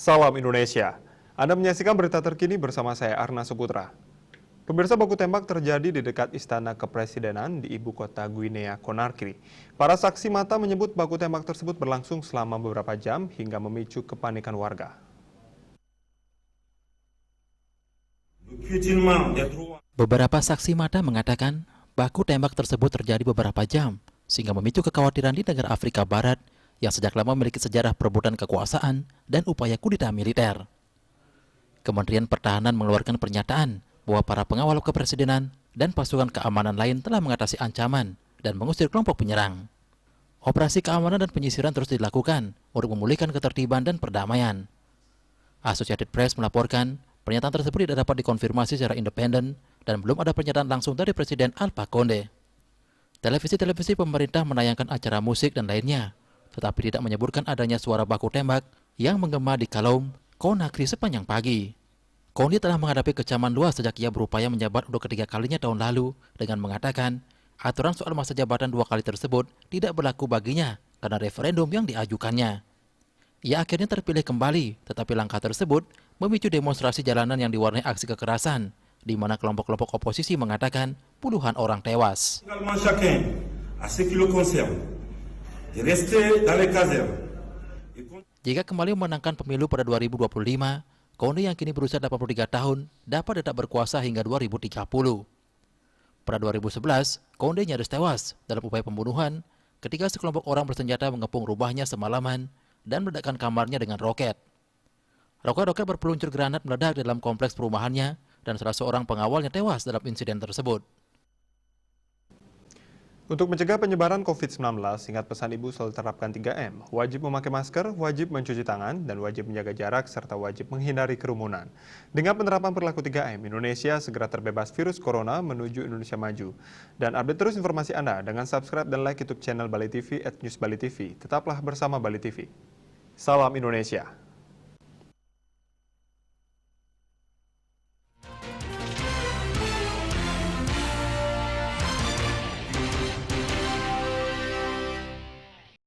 Salam Indonesia. Anda menyaksikan berita terkini bersama saya Arna Suputra. Pemirsa, baku tembak terjadi di dekat Istana Kepresidenan di ibu kota Guinea Conakry. Para saksi mata menyebut baku tembak tersebut berlangsung selama beberapa jam hingga memicu kepanikan warga. Beberapa saksi mata mengatakan baku tembak tersebut terjadi beberapa jam sehingga memicu kekhawatiran di negara Afrika Barat yang sejak lama memiliki sejarah perebutan kekuasaan dan upaya kudeta militer. Kementerian Pertahanan mengeluarkan pernyataan bahwa para pengawal kepresidenan dan pasukan keamanan lain telah mengatasi ancaman dan mengusir kelompok penyerang. Operasi keamanan dan penyisiran terus dilakukan untuk memulihkan ketertiban dan perdamaian. Associated Press melaporkan pernyataan tersebut tidak dapat dikonfirmasi secara independen dan belum ada pernyataan langsung dari Presiden Alpha Conde. Televisi-televisi pemerintah menayangkan acara musik dan lainnya, tetapi tidak menyebutkan adanya suara baku tembak yang menggema di Kaloum, Conakry sepanjang pagi. Conde telah menghadapi kecaman luas sejak ia berupaya menjabat untuk ketiga kalinya tahun lalu dengan mengatakan aturan soal masa jabatan 2 kali tersebut tidak berlaku baginya karena referendum yang diajukannya. Ia akhirnya terpilih kembali, tetapi langkah tersebut memicu demonstrasi jalanan yang diwarnai aksi kekerasan, di mana kelompok-kelompok oposisi mengatakan puluhan orang tewas. Jika kembali memenangkan pemilu pada 2025, Conde yang kini berusia 83 tahun dapat tetap berkuasa hingga 2030. Pada 2011, Conde nyaris tewas dalam upaya pembunuhan ketika sekelompok orang bersenjata mengepung rumahnya semalaman dan meledakkan kamarnya dengan roket. Roket-roket berpeluncur granat meledak dalam kompleks perumahannya dan salah seorang pengawalnya tewas dalam insiden tersebut. Untuk mencegah penyebaran COVID-19, ingat pesan Ibu selalu terapkan 3M. Wajib memakai masker, wajib mencuci tangan, dan wajib menjaga jarak, serta wajib menghindari kerumunan. Dengan penerapan perilaku 3M, Indonesia segera terbebas virus corona menuju Indonesia maju. Dan update terus informasi Anda dengan subscribe dan like YouTube channel Bali TV @newsbalitv. Tetaplah bersama Bali TV. Salam Indonesia.